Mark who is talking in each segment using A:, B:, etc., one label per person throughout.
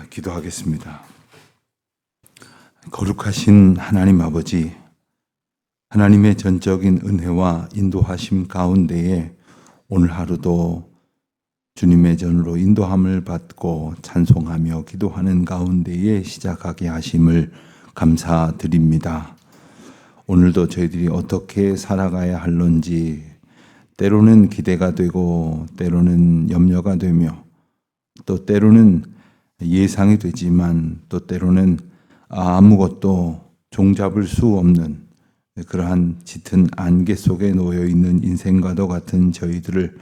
A: 기도하겠습니다. 거룩하신 하나님 아버지, 하나님의 전적인 은혜와 인도하심 가운데에 오늘 하루도 주님의 전으로 인도함을 받고 찬송하며 기도하는 가운데에 시작하게 하심을 감사드립니다. 오늘도 저희들이 어떻게 살아가야 할런지 때로는 기대가 되고 때로는 염려가 되며 또 때로는 예상이 되지만 또 때로는 아무것도 종잡을 수 없는 그러한 짙은 안개 속에 놓여 있는 인생과도 같은 저희들을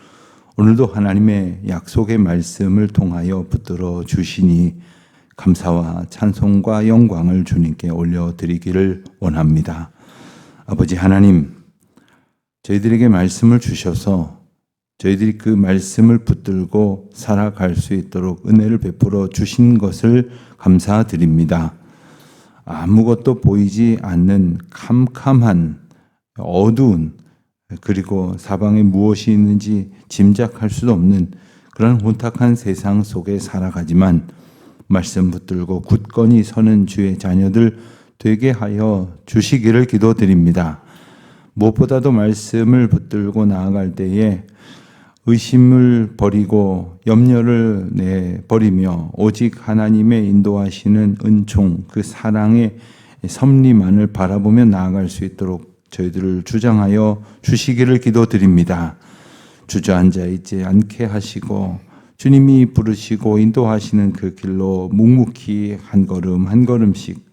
A: 오늘도 하나님의 약속의 말씀을 통하여 붙들어 주시니 감사와 찬송과 영광을 주님께 올려드리기를 원합니다. 아버지 하나님, 저희들에게 말씀을 주셔서 저희들이 그 말씀을 붙들고 살아갈 수 있도록 은혜를 베풀어 주신 것을 감사드립니다. 아무것도 보이지 않는 캄캄한 어두운 그리고 사방에 무엇이 있는지 짐작할 수도 없는 그런 혼탁한 세상 속에 살아가지만 말씀 붙들고 굳건히 서는 주의 자녀들 되게 하여 주시기를 기도드립니다. 무엇보다도 말씀을 붙들고 나아갈 때에 의심을 버리고 염려를 내버리며 오직 하나님의 인도하시는 은총, 그 사랑의 섭리만을 바라보며 나아갈 수 있도록 저희들을 주장하여 주시기를 기도드립니다. 주저앉아 있지 않게 하시고 주님이 부르시고 인도하시는 그 길로 묵묵히 한 걸음 한 걸음씩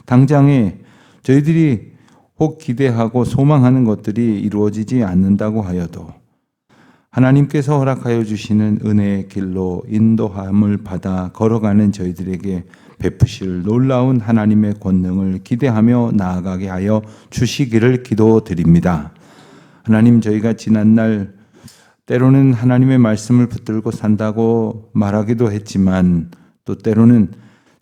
A: 당장에 저희들이 혹 기대하고 소망하는 것들이 이루어지지 않는다고 하여도 하나님께서 허락하여 주시는 은혜의 길로 인도함을 받아 걸어가는 저희들에게 베푸실 놀라운 하나님의 권능을 기대하며 나아가게 하여 주시기를 기도드립니다. 하나님, 저희가 지난날 때로는 하나님의 말씀을 붙들고 산다고 말하기도 했지만 또 때로는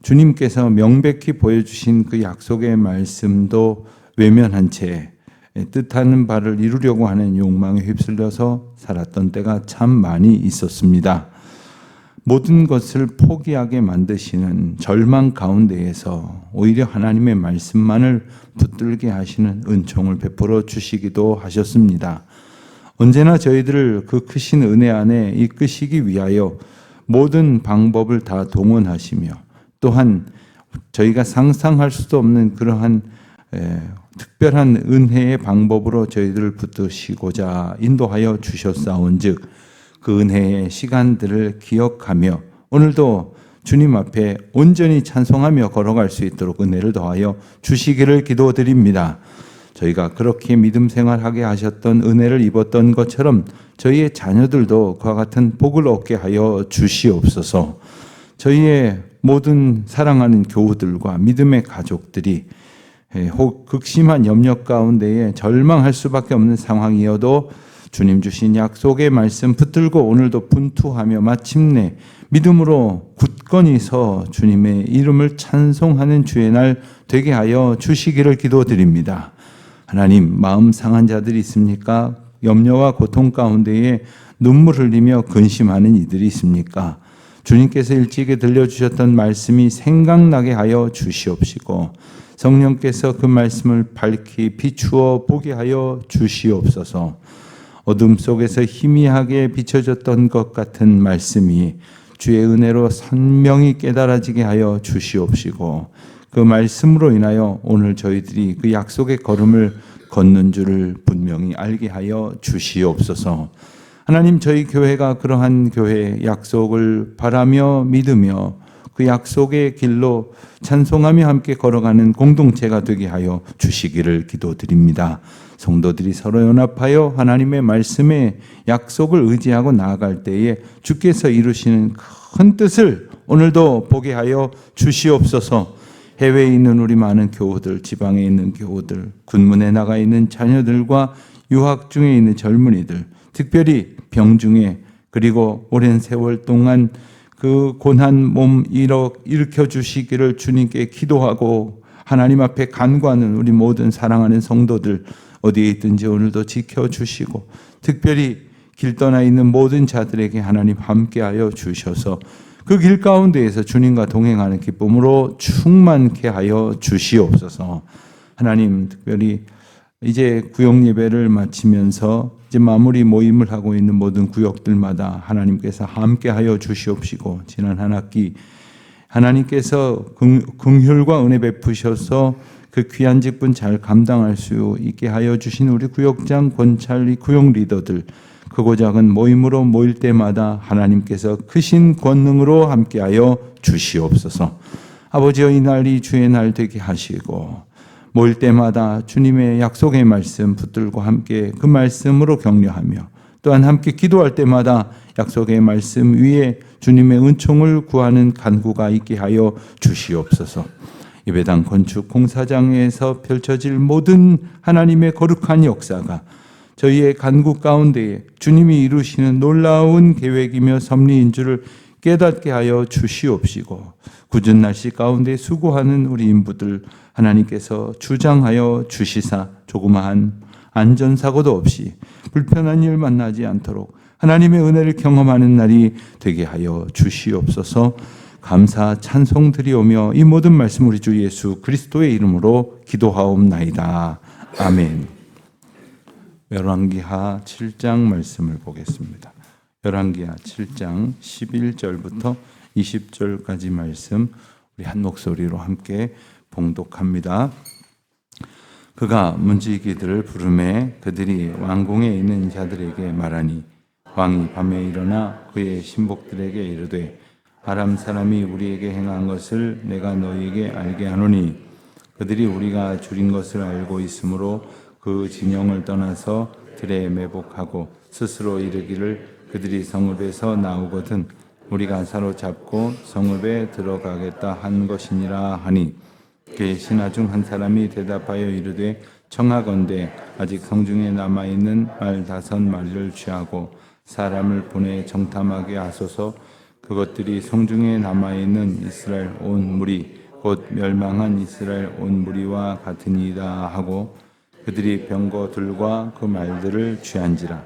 A: 주님께서 명백히 보여주신 그 약속의 말씀도 외면한 채 뜻하는 바를 이루려고 하는 욕망에 휩쓸려서 살았던 때가 참 많이 있었습니다. 모든 것을 포기하게 만드시는 절망 가운데에서 오히려 하나님의 말씀만을 붙들게 하시는 은총을 베풀어 주시기도 하셨습니다. 언제나 저희들을 그 크신 은혜 안에 이끄시기 위하여 모든 방법을 다 동원하시며 또한 저희가 상상할 수도 없는 그러한 특별한 은혜의 방법으로 저희들을 붙드시고자 인도하여 주셨사온즉 그 은혜의 시간들을 기억하며 오늘도 주님 앞에 온전히 찬송하며 걸어갈 수 있도록 은혜를 더하여 주시기를 기도드립니다. 저희가 그렇게 믿음 생활하게 하셨던 은혜를 입었던 것처럼 저희의 자녀들도 그와 같은 복을 얻게 하여 주시옵소서. 저희의 모든 사랑하는 교우들과 믿음의 가족들이 혹 극심한 염려 가운데에 절망할 수밖에 없는 상황이어도 주님 주신 약속의 말씀 붙들고 오늘도 분투하며 마침내 믿음으로 굳건히 서 주님의 이름을 찬송하는 주의 날 되게 하여 주시기를 기도드립니다. 하나님, 마음 상한 자들이 있습니까? 염려와 고통 가운데에 눈물 흘리며 근심하는 이들이 있습니까? 주님께서 일찍이 들려주셨던 말씀이 생각나게 하여 주시옵시고 성령께서 그 말씀을 밝히 비추어 보게 하여 주시옵소서. 어둠 속에서 희미하게 비춰졌던 것 같은 말씀이 주의 은혜로 선명히 깨달아지게 하여 주시옵시고 그 말씀으로 인하여 오늘 저희들이 그 약속의 걸음을 걷는 줄을 분명히 알게 하여 주시옵소서. 하나님, 저희 교회가 그러한 교회의 약속을 바라며 믿으며 그 약속의 길로 찬송하며 함께 걸어가는 공동체가 되게 하여 주시기를 기도드립니다. 성도들이 서로 연합하여 하나님의 말씀에 약속을 의지하고 나아갈 때에 주께서 이루시는 큰 뜻을 오늘도 보게 하여 주시옵소서. 해외에 있는 우리 많은 교우들, 지방에 있는 교우들, 군문에 나가 있는 자녀들과 유학 중에 있는 젊은이들, 특별히 병중에 그리고 오랜 세월 동안 그 고난 몸 일으켜 주시기를 주님께 기도하고 하나님 앞에 간구하는 우리 모든 사랑하는 성도들 어디에 있든지 오늘도 지켜주시고 특별히 길 떠나 있는 모든 자들에게 하나님 함께하여 주셔서 그 길 가운데에서 주님과 동행하는 기쁨으로 충만케 하여 주시옵소서. 하나님, 특별히 이제 구역 예배를 마치면서 이제 마무리 모임을 하고 있는 모든 구역들마다 하나님께서 함께하여 주시옵시고, 지난 한 학기 하나님께서 긍휼과 은혜 베푸셔서 그 귀한 직분 잘 감당할 수 있게 하여 주신 우리 구역장, 권찰리, 구역 리더들, 크고 작은 모임으로 모일 때마다 하나님께서 크신 권능으로 함께하여 주시옵소서. 아버지여, 이 날이 주의 날 되게 하시고, 모일 때마다 주님의 약속의 말씀 붙들고 함께 그 말씀으로 격려하며, 또한 함께 기도할 때마다 약속의 말씀 위에 주님의 은총을 구하는 간구가 있게 하여 주시옵소서. 예배당 건축 공사장에서 펼쳐질 모든 하나님의 거룩한 역사가 저희의 간구 가운데에 주님이 이루시는 놀라운 계획이며 섭리인 줄을 깨닫게 하여 주시옵시고, 굳은 날씨 가운데 수고하는 우리 인부들 하나님께서 주장하여 주시사 조그마한 안전사고도 없이 불편한 일 만나지 않도록 하나님의 은혜를 경험하는 날이 되게 하여 주시옵소서. 감사 찬송 드리오며 이 모든 말씀 우리 주 예수 그리스도의 이름으로 기도하옵나이다. 아멘. 열왕기하 7장 말씀을 보겠습니다. 열왕기하 7장 11절부터 20절까지 말씀 우리 한 목소리로 함께 봉독합니다. 그가 문지기들을 부르매 그들이 왕궁에 있는 자들에게 말하니, 왕이 밤에 일어나 그의 신복들에게 이르되, 아람 사람이 우리에게 행한 것을 내가 너희에게 알게 하노니, 그들이 우리가 줄인 것을 알고 있으므로 그 진영을 떠나서 들에 매복하고 스스로 이르기를 그들이 성읍에서 나오거든 우리가 사로잡고 성읍에 들어가겠다 한 것이니라 하니, 그의 신하 중 한 사람이 대답하여 이르되, 청하건대 아직 성중에 남아있는 말 5마리를 취하고 사람을 보내 정탐하게 하소서. 그것들이 성중에 남아있는 이스라엘 온 무리 곧 멸망한 이스라엘 온 무리와 같으니이다 하고, 그들이 병거들과 그 말들을 취한지라.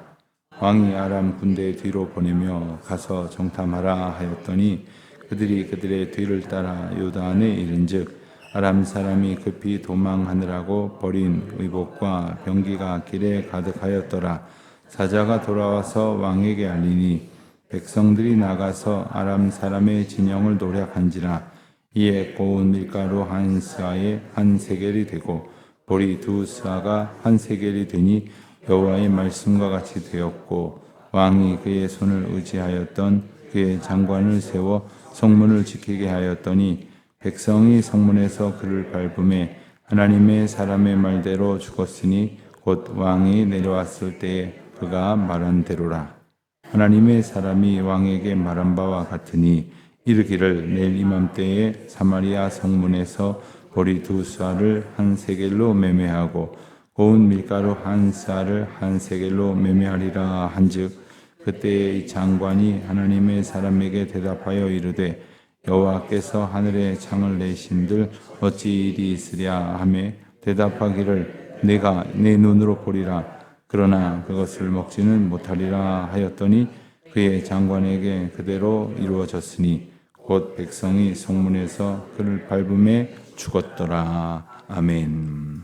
A: 왕이 아람 군대 뒤로 보내며 가서 정탐하라 하였더니, 그들이 그들의 뒤를 따라 요단에 이른즉 아람 사람이 급히 도망하느라고 버린 의복과 병기가 길에 가득하였더라. 사자가 돌아와서 왕에게 알리니 백성들이 나가서 아람 사람의 진영을 노략한지라. 이에 고운 밀가루 한 스아에 한 세겔이 되고 보리 2스아가 한 세겔이 되니 여호와의 말씀과 같이 되었고, 왕이 그의 손을 의지하였던 그의 장관을 세워 성문을 지키게 하였더니, 백성이 성문에서 그를 밟음에 하나님의 사람의 말대로 죽었으니 곧 왕이 내려왔을 때에 그가 말한 대로라. 하나님의 사람이 왕에게 말한 바와 같으니, 이르기를 내일 이맘때에 사마리아 성문에서 보리 2스아를 한 세겔로 매매하고 고운 밀가루 한 스아를 한 세겔로 매매하리라 한즉, 그때에 이 장관이 하나님의 사람에게 대답하여 이르되, 여호와께서 하늘에 창을 내신들 어찌 일이 있으랴 하매, 대답하기를 내가 내 눈으로 보리라. 그러나 그것을 먹지는 못하리라 하였더니, 그의 장관에게 그대로 이루어졌으니 곧 백성이 성문에서 그를 밟음에 죽었더라. 아멘.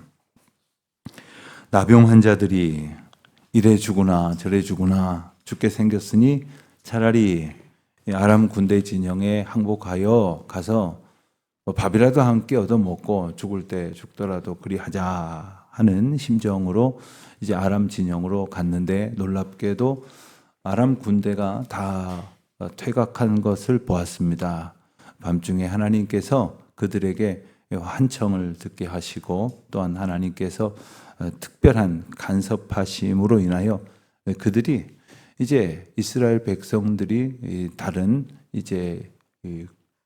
A: 나병 환자들이 이래 죽으나 저래 죽으나 죽게 생겼으니 차라리 아람 군대 진영에 항복하여 가서 밥이라도 함께 얻어먹고 죽을 때 죽더라도 그리하자 하는 심정으로 이제 아람 진영으로 갔는데, 놀랍게도 아람 군대가 다 퇴각한 것을 보았습니다. 밤중에 하나님께서 그들에게 환청을 듣게 하시고, 또한 하나님께서 특별한 간섭하심으로 인하여 그들이 이제 이스라엘 백성들이 다른 이제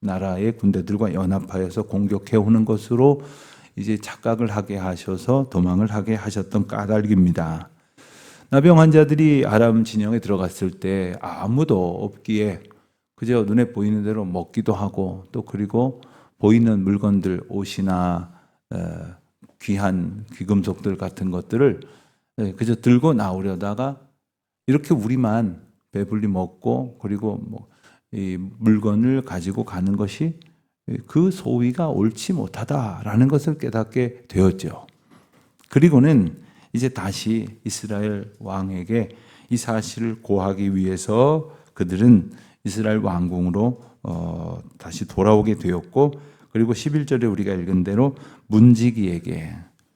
A: 나라의 군대들과 연합하여서 공격해 오는 것으로 이제 착각을 하게 하셔서 도망을 하게 하셨던 까닭입니다. 나병 환자들이 아람 진영에 들어갔을 때 아무도 없기에 그저 눈에 보이는 대로 먹기도 하고, 또 그리고 보이는 물건들, 옷이나 귀한 귀금속들 같은 것들을 그저 들고 나오려다가 이렇게 우리만 배불리 먹고, 그리고 뭐 이 물건을 가지고 가는 것이 그 소위가 옳지 못하다라는 것을 깨닫게 되었죠. 그리고는 이제 다시 이스라엘 왕에게 이 사실을 고하기 위해서 그들은 이스라엘 왕궁으로 다시 돌아오게 되었고, 그리고 11절에 우리가 읽은 대로 문지기에게,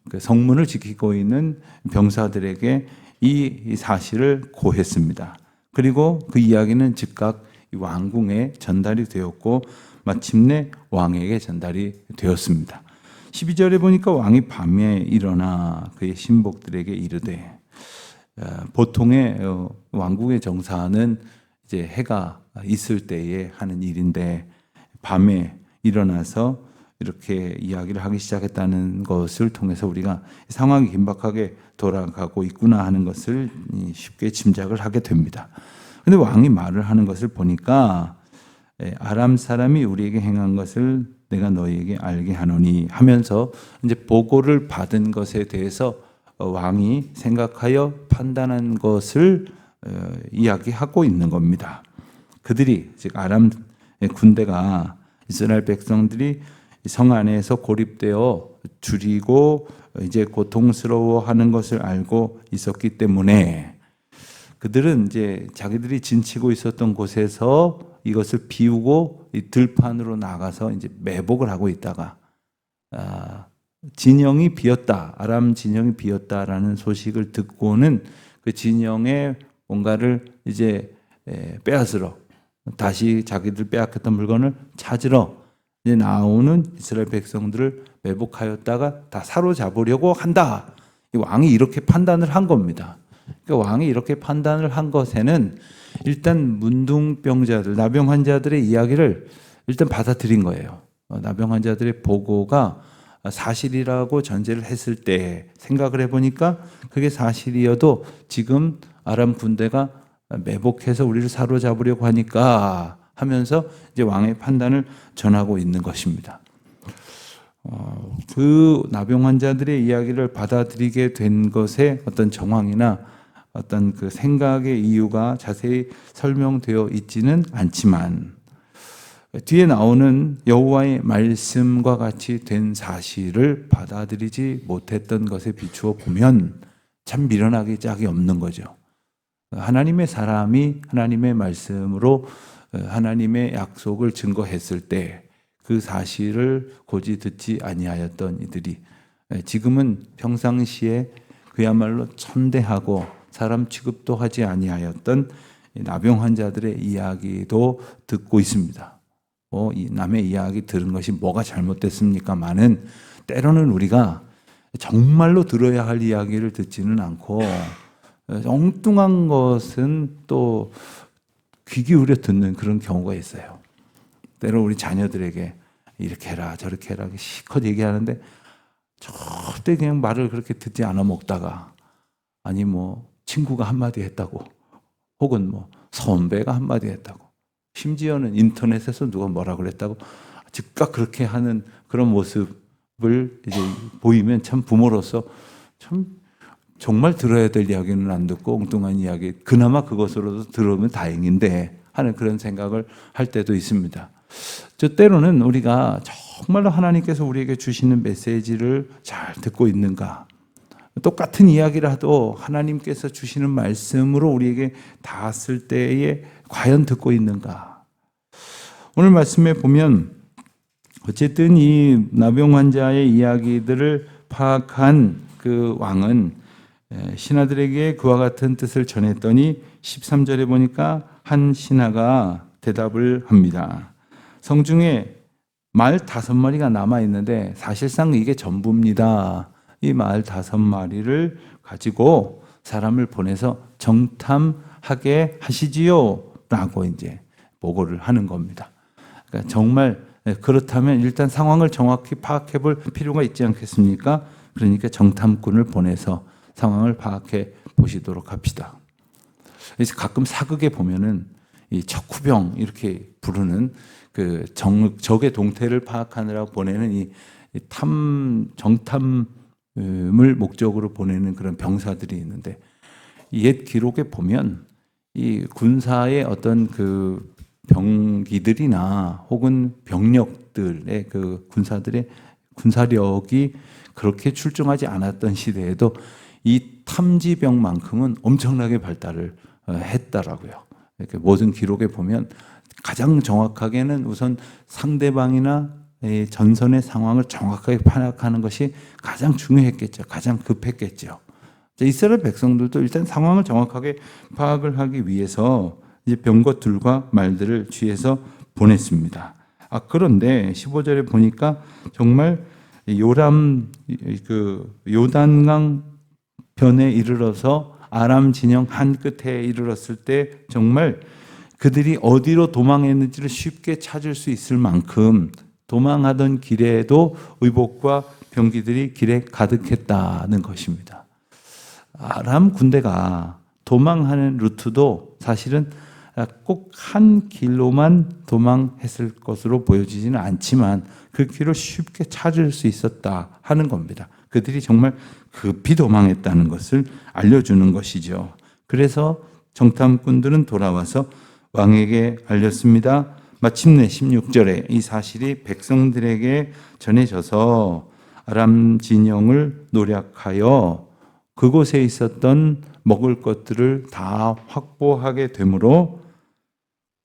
A: 그 성문을 지키고 있는 병사들에게 이 사실을 고했습니다. 그리고 그 이야기는 즉각 왕궁에 전달이 되었고 마침내 왕에게 전달이 되었습니다. 12절에 보니까 왕이 밤에 일어나 그의 신복들에게 이르되, 보통의 왕궁의 정사는 이제 해가 있을 때에 하는 일인데 밤에 일어나서 이렇게 이야기를 하기 시작했다는 것을 통해서 우리가 상황이 긴박하게 돌아가고 있구나 하는 것을 쉽게 짐작을 하게 됩니다. 근데 왕이 말을 하는 것을 보니까 아람 사람이 우리에게 행한 것을 내가 너희에게 알게 하노니 하면서 이제 보고를 받은 것에 대해서 왕이 생각하여 판단한 것을 이야기하고 있는 겁니다. 그들이, 즉 아람 군대가 이스라엘 백성들이 성 안에서 고립되어 줄이고 이제 고통스러워하는 것을 알고 있었기 때문에 그들은 이제 자기들이 진치고 있었던 곳에서 이것을 비우고 이 들판으로 나가서 이제 매복을 하고 있다가 진영이 비었다, 아람 진영이 비었다라는 소식을 듣고는 그 진영에 뭔가를 이제 빼앗으러, 다시 자기들 빼앗겼던 물건을 찾으러 이제 나오는 이스라엘 백성들을 매복하였다가 다 사로잡으려고 한다. 이 왕이 이렇게 판단을 한 겁니다. 그러니까 왕이 이렇게 판단을 한 것에는 일단 문둥병자들, 나병 환자들의 이야기를 일단 받아들인 거예요. 나병 환자들의 보고가 사실이라고 전제를 했을 때 생각을 해보니까 그게 사실이어도 지금 아람 군대가 매복해서 우리를 사로잡으려고 하니까 하면서 이제 왕의 판단을 전하고 있는 것입니다. 그 나병 환자들의 이야기를 받아들이게 된 것의 어떤 정황이나 어떤 그 생각의 이유가 자세히 설명되어 있지는 않지만 뒤에 나오는 여호와의 말씀과 같이 된 사실을 받아들이지 못했던 것에 비추어 보면 참 미련하기 짝이 없는 거죠. 하나님의 사람이 하나님의 말씀으로 하나님의 약속을 증거했을 때 그 사실을 고지 듣지 아니하였던 이들이 지금은 평상시에 그야말로 천대하고 사람 취급도 하지 아니하였던 나병 환자들의 이야기도 듣고 있습니다. 이 남의 이야기 들은 것이 뭐가 잘못됐습니까마는 때로는 우리가 정말로 들어야 할 이야기를 듣지는 않고 엉뚱한 것은 또 귀 기울여 듣는 그런 경우가 있어요. 때로 우리 자녀들에게 이렇게 해라 저렇게 해라 실컷 얘기하는데 절대 그냥 말을 그렇게 듣지 않아 먹다가, 아니 뭐 친구가 한마디 했다고, 혹은 뭐 선배가 한마디 했다고, 심지어는 인터넷에서 누가 뭐라 그랬다고 즉각 그렇게 하는 그런 모습을 이제 보이면 참 부모로서 참 정말 들어야 될 이야기는 안 듣고 엉뚱한 이야기, 그나마 그것으로도 들으면 다행인데 하는 그런 생각을 할 때도 있습니다. 저 때로는 우리가 정말로 하나님께서 우리에게 주시는 메시지를 잘 듣고 있는가, 똑같은 이야기라도 하나님께서 주시는 말씀으로 우리에게 닿았을 때에 과연 듣고 있는가. 오늘 말씀에 보면 어쨌든 이 나병 환자의 이야기들을 파악한 그 왕은 신하들에게 그와 같은 뜻을 전했더니 13절에 보니까 한 신하가 대답을 합니다. 성중에 말 5마리가 남아있는데 사실상 이게 전부입니다. 이 말 5마리를 가지고 사람을 보내서 정탐하게 하시지요 라고 이제 보고를 하는 겁니다. 그러니까 정말 그렇다면 일단 상황을 정확히 파악해 볼 필요가 있지 않겠습니까? 그러니까 정탐꾼을 보내서 상황을 파악해 보시도록 합시다. 그래서 가끔 사극에 보면은 이 척후병 이렇게 부르는 그 적의 동태를 파악하느라고 보내는 이 정탐을 목적으로 보내는 그런 병사들이 있는데, 옛 기록에 보면 이 군사의 어떤 그 병기들이나 혹은 병력들의 그 군사들의 군사력이 그렇게 출중하지 않았던 시대에도 이 탐지병만큼은 엄청나게 발달을 했다라고요. 이렇게 모든 기록에 보면 가장 정확하게는 우선 상대방이나 전선의 상황을 정확하게 파악하는 것이 가장 중요했겠죠. 가장 급했겠죠. 이스라엘 백성들도 일단 상황을 정확하게 파악을 하기 위해서 이제 병것들과 말들을 취해서 보냈습니다. 그런데 15절에 보니까 정말 요단강 변에 이르러서 아람 진영 한 끝에 이르렀을 때 정말 그들이 어디로 도망했는지를 쉽게 찾을 수 있을 만큼 도망하던 길에도 의복과 병기들이 길에 가득했다는 것입니다. 아람 군대가 도망하는 루트도 사실은 꼭 한 길로만 도망했을 것으로 보여지지는 않지만 그 길을 쉽게 찾을 수 있었다 하는 겁니다. 그들이 정말 급히 도망했다는 것을 알려주는 것이죠. 그래서 정탐꾼들은 돌아와서 왕에게 알렸습니다. 마침내 16절에 이 사실이 백성들에게 전해져서 아람 진영을 노략하여 그곳에 있었던 먹을 것들을 다 확보하게 되므로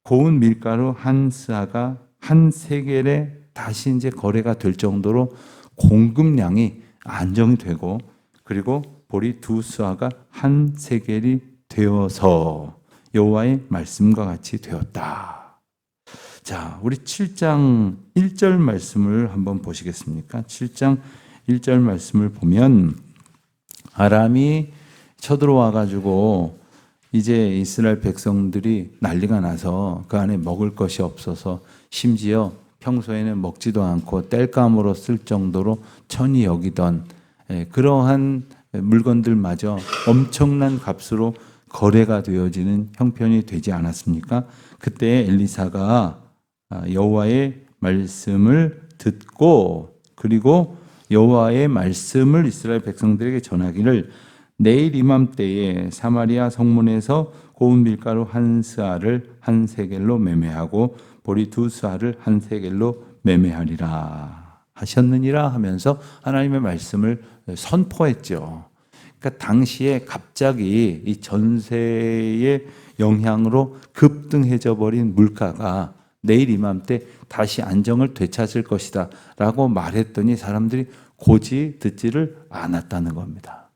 A: 고운 밀가루 한 스아가 한 세겔에 다시 이제 거래가 될 정도로 공급량이 안정이 되고, 그리고 보리 두 스아가 한 세겔이 되어서 여호와의 말씀과 같이 되었다. 자, 우리 7장 1절 말씀을 한번 보시겠습니까? 7장 1절 말씀을 보면 아람이 쳐들어와 가지고 이제 이스라엘 백성들이 난리가 나서 그 안에 먹을 것이 없어서 심지어 평소에는 먹지도 않고 땔감으로 쓸 정도로 천히 여기던 그러한 물건들마저 엄청난 값으로 거래가 되어지는 형편이 되지 않았습니까? 그때 엘리사가 여호와의 말씀을 듣고, 그리고 여호와의 말씀을 이스라엘 백성들에게 전하기를 내일 이맘때에 사마리아 성문에서 고운 밀가루 한 스아를 한 세겔로 매매하고 보리 두 스아를 한 세겔로 매매하리라 하셨느니라 하면서 하나님의 말씀을 선포했죠. 그러니까 당시에 갑자기 이 전세의 영향으로 급등해져 버린 물가가 내일 이맘때 다시 안정을 되찾을 것이다 라고 말했더니 사람들이 고지 듣지를 않았다는 겁니다.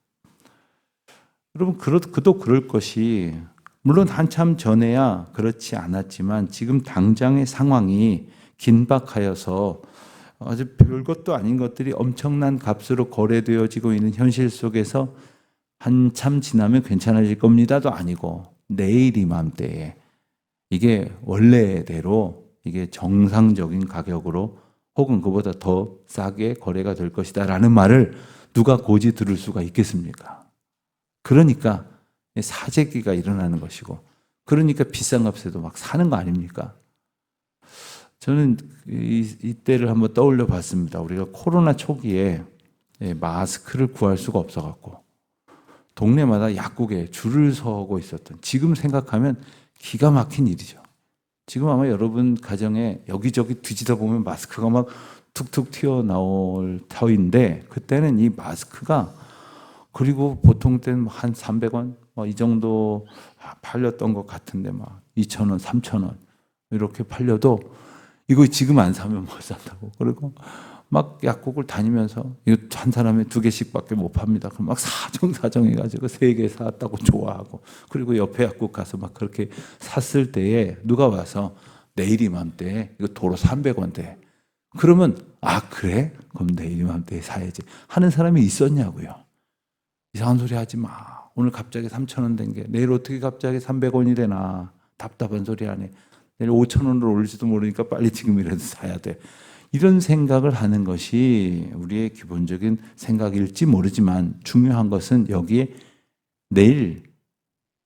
A: 여러분, 그도 그럴 것이, 물론 한참 전에야 그렇지 않았지만 지금 당장의 상황이 긴박하여서 아주 별것도 아닌 것들이 엄청난 값으로 거래되어지고 있는 현실 속에서 한참 지나면 괜찮아질 겁니다도 아니고 내일 이맘때에 이게 원래대로 이게 정상적인 가격으로 혹은 그보다 더 싸게 거래가 될 것이다 라는 말을 누가 고지 들을 수가 있겠습니까? 그러니까 사재기가 일어나는 것이고, 그러니까 비싼 값에도 막 사는 거 아닙니까? 저는 이때를 한번 떠올려 봤습니다. 우리가 코로나 초기에 마스크를 구할 수가 없어갖고 동네마다 약국에 줄을 서고 있었던, 지금 생각하면 기가 막힌 일이죠. 지금 아마 여러분 가정에 여기저기 뒤지다 보면 마스크가 막 툭툭 튀어나올 터인데, 그때는 이 마스크가, 그리고 보통 때는 한 300원 이 정도 팔렸던 것 같은데 막 2,000원, 3,000원 이렇게 팔려도 이거 지금 안 사면 못 산다고. 그리고 막 약국을 다니면서 이거 한 사람에 2개씩밖에 못 팝니다. 그럼 막 사정해가지고 3개 사왔다고 좋아하고, 그리고 옆에 약국 가서 막 그렇게 샀을 때에 누가 와서 내일 이맘때 이거 도로 300원대. 그러면 그래? 그럼 내일 이맘때 사야지 하는 사람이 있었냐고요. 이상한 소리 하지 마. 오늘 갑자기 3,000원 된 게 내일 어떻게 갑자기 300원이 되나. 답답한 소리 하네. 내일 5,000원으로 올릴지도 모르니까 빨리 지금이라도 사야 돼. 이런 생각을 하는 것이 우리의 기본적인 생각일지 모르지만 중요한 것은 여기에 내일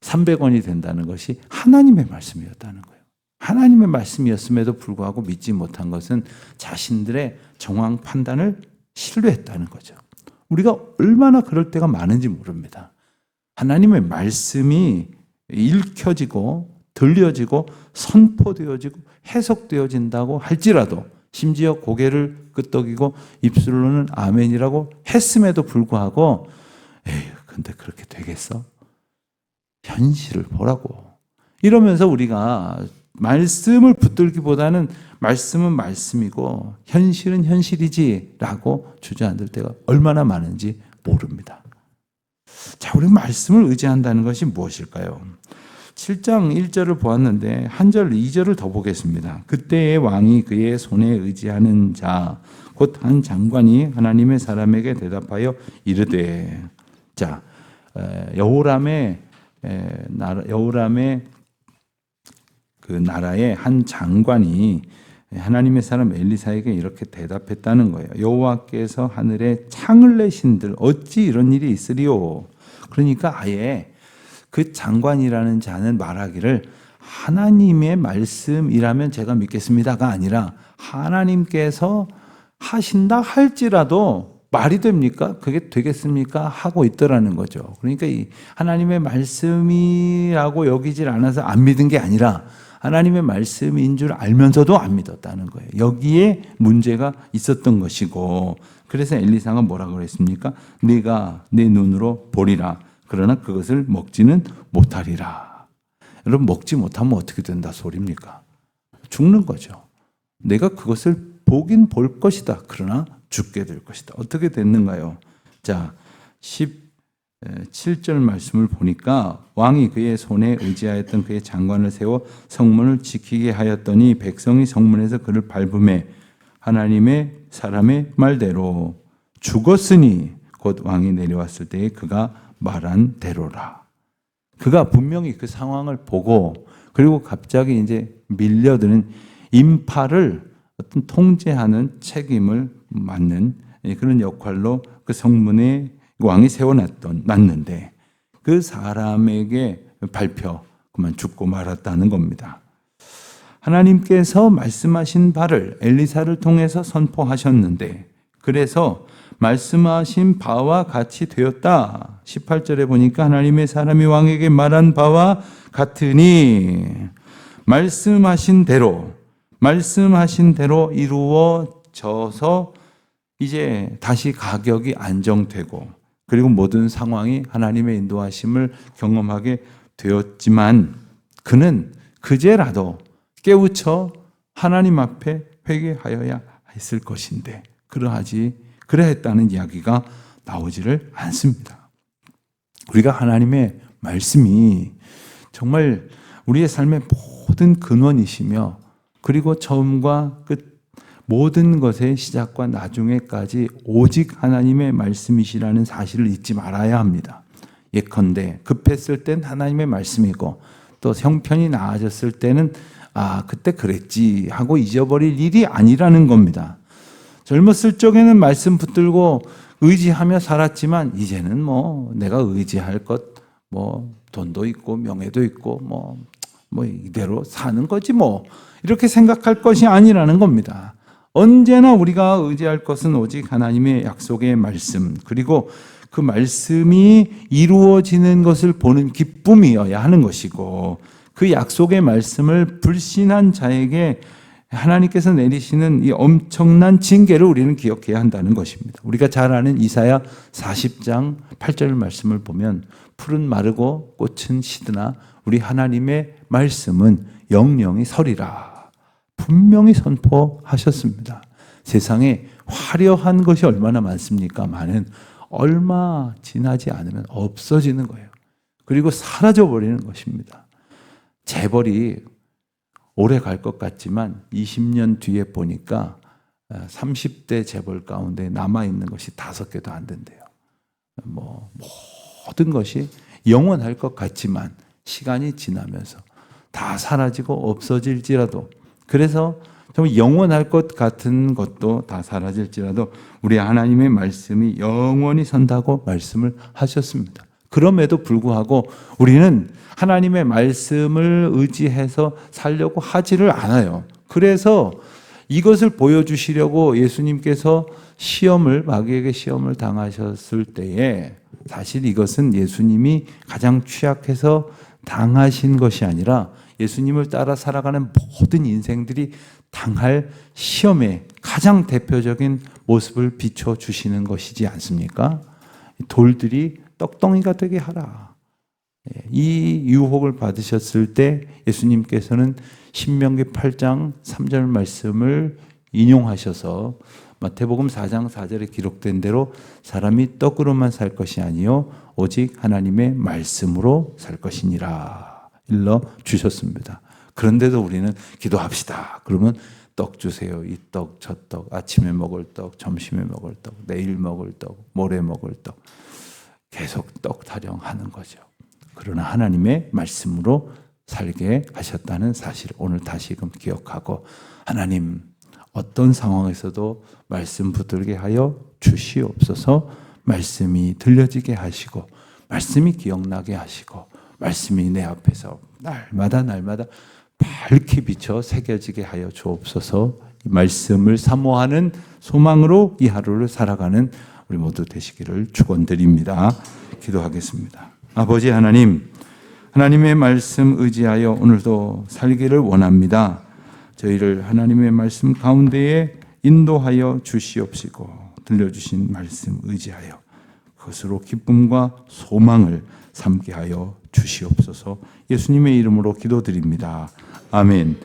A: 300원이 된다는 것이 하나님의 말씀이었다는 거예요. 하나님의 말씀이었음에도 불구하고 믿지 못한 것은 자신들의 정황 판단을 신뢰했다는 거죠. 우리가 얼마나 그럴 때가 많은지 모릅니다. 하나님의 말씀이 읽혀지고 들려지고 선포되어지고 해석되어진다고 할지라도 심지어 고개를 끄덕이고 입술로는 아멘이라고 했음에도 불구하고 에휴 근데 그렇게 되겠어? 현실을 보라고. 이러면서 우리가 말씀을 붙들기보다는 말씀은 말씀이고 현실은 현실이지라고 주저앉을 때가 얼마나 많은지 모릅니다. 자, 우리 말씀을 의지한다는 것이 무엇일까요? 7장 1절을 보았는데 한 절, 2절을 더 보겠습니다. 그때의 왕이 그의 손에 의지하는 자, 곧 한 장관이 하나님의 사람에게 대답하여 이르되, 자, 여호람의 그 나라의 한 장관이 하나님의 사람 엘리사에게 이렇게 대답했다는 거예요. 여호와께서 하늘에 창을 내신들 어찌 이런 일이 있으리요? 그러니까 아예 그 장관이라는 자는 말하기를 하나님의 말씀이라면 제가 믿겠습니다가 아니라 하나님께서 하신다 할지라도 말이 됩니까? 그게 되겠습니까? 하고 있더라는 거죠. 그러니까 이 하나님의 말씀이라고 여기질 않아서 안 믿은 게 아니라 하나님의 말씀인 줄 알면서도 안 믿었다는 거예요. 여기에 문제가 있었던 것이고, 그래서 엘리사가 뭐라고 그랬습니까? 네가 내 눈으로 보리라. 그러나 그것을 먹지는 못하리라. 여러분, 먹지 못하면 어떻게 된다 소리입니까? 죽는 거죠. 내가 그것을 보긴 볼 것이다. 그러나 죽게 될 것이다. 어떻게 됐는가요? 자, 17절 말씀을 보니까 왕이 그의 손에 의지하였던 그의 장관을 세워 성문을 지키게 하였더니 백성이 성문에서 그를 밟음에 하나님의 사람의 말대로 죽었으니 곧 왕이 내려왔을 때에 그가 말한 대로라. 그가 분명히 그 상황을 보고 그리고 갑자기 이제 밀려드는 인파를 어떤 통제하는 책임을 맡는 그런 역할로 그 성문에 왕이 세워놨는데 그 사람에게 발표 그만 죽고 말았다는 겁니다. 하나님께서 말씀하신 바를 엘리사를 통해서 선포하셨는데 그래서 말씀하신 바와 같이 되었다. 18절에 보니까 하나님의 사람이 왕에게 말한 바와 같으니 말씀하신 대로 이루어져서 이제 다시 가격이 안정되고 그리고 모든 상황이 하나님의 인도하심을 경험하게 되었지만 그는 그제라도 깨우쳐 하나님 앞에 회개하여야 했을 것인데 그러했다는 이야기가 나오지를 않습니다. 우리가 하나님의 말씀이 정말 우리의 삶의 모든 근원이시며 그리고 처음과 끝 모든 것의 시작과 나중에까지 오직 하나님의 말씀이시라는 사실을 잊지 말아야 합니다. 예컨대 급했을 땐 하나님의 말씀이고 또 형편이 나아졌을 때는 그때 그랬지 하고 잊어버릴 일이 아니라는 겁니다. 젊었을 적에는 말씀 붙들고 의지하며 살았지만 이제는 내가 의지할 것 돈도 있고 명예도 있고 이대로 사는 거지 이렇게 생각할 것이 아니라는 겁니다. 언제나 우리가 의지할 것은 오직 하나님의 약속의 말씀 그리고 그 말씀이 이루어지는 것을 보는 기쁨이어야 하는 것이고 그 약속의 말씀을 불신한 자에게 하나님께서 내리시는 이 엄청난 징계를 우리는 기억해야 한다는 것입니다. 우리가 잘 아는 이사야 40장 8절 말씀을 보면 풀은 마르고 꽃은 시드나 우리 하나님의 말씀은 영영이 서리라. 분명히 선포하셨습니다. 세상에 화려한 것이 얼마나 많습니까만은 얼마 지나지 않으면 없어지는 거예요. 그리고 사라져버리는 것입니다. 재벌이 오래 갈 것 같지만 20년 뒤에 보니까 30대 재벌 가운데 남아있는 것이 5개도 안 된대요. 모든 것이 영원할 것 같지만 시간이 지나면서 다 사라지고 없어질지라도 그래서 정말 영원할 것 같은 것도 다 사라질지라도 우리 하나님의 말씀이 영원히 선다고 말씀을 하셨습니다. 그럼에도 불구하고 우리는 하나님의 말씀을 의지해서 살려고 하지를 않아요. 그래서 이것을 보여주시려고 예수님께서 마귀에게 시험을 당하셨을 때에 사실 이것은 예수님이 가장 취약해서 당하신 것이 아니라 예수님을 따라 살아가는 모든 인생들이 당할 시험의 가장 대표적인 모습을 비춰주시는 것이지 않습니까? 돌들이 떡덩이가 되게 하라. 이 유혹을 받으셨을 때 예수님께서는 신명기 8장 3절 말씀을 인용하셔서 마태복음 4장 4절에 기록된 대로 사람이 떡으로만 살 것이 아니요 오직 하나님의 말씀으로 살 것이니라 일러 주셨습니다. 그런데도 우리는 기도합시다. 그러면 떡 주세요. 이 떡, 저 떡, 아침에 먹을 떡, 점심에 먹을 떡, 내일 먹을 떡, 모레 먹을 떡. 계속 떡 타령하는 거죠. 그러나 하나님의 말씀으로 살게 하셨다는 사실을 오늘 다시금 기억하고 하나님 어떤 상황에서도 말씀 붙들게 하여 주시옵소서. 말씀이 들려지게 하시고 말씀이 기억나게 하시고 말씀이 내 앞에서 날마다 밝게 비쳐 새겨지게 하여 주옵소서. 이 말씀을 사모하는 소망으로 이 하루를 살아가는 우리 모두 되시기를 축원드립니다. 기도하겠습니다. 아버지 하나님, 하나님의 말씀 의지하여 오늘도 살기를 원합니다. 저희를 하나님의 말씀 가운데에 인도하여 주시옵시고 들려주신 말씀 의지하여 그것으로 기쁨과 소망을 삼게 하여 주시옵소서. 예수님의 이름으로 기도드립니다. 아멘.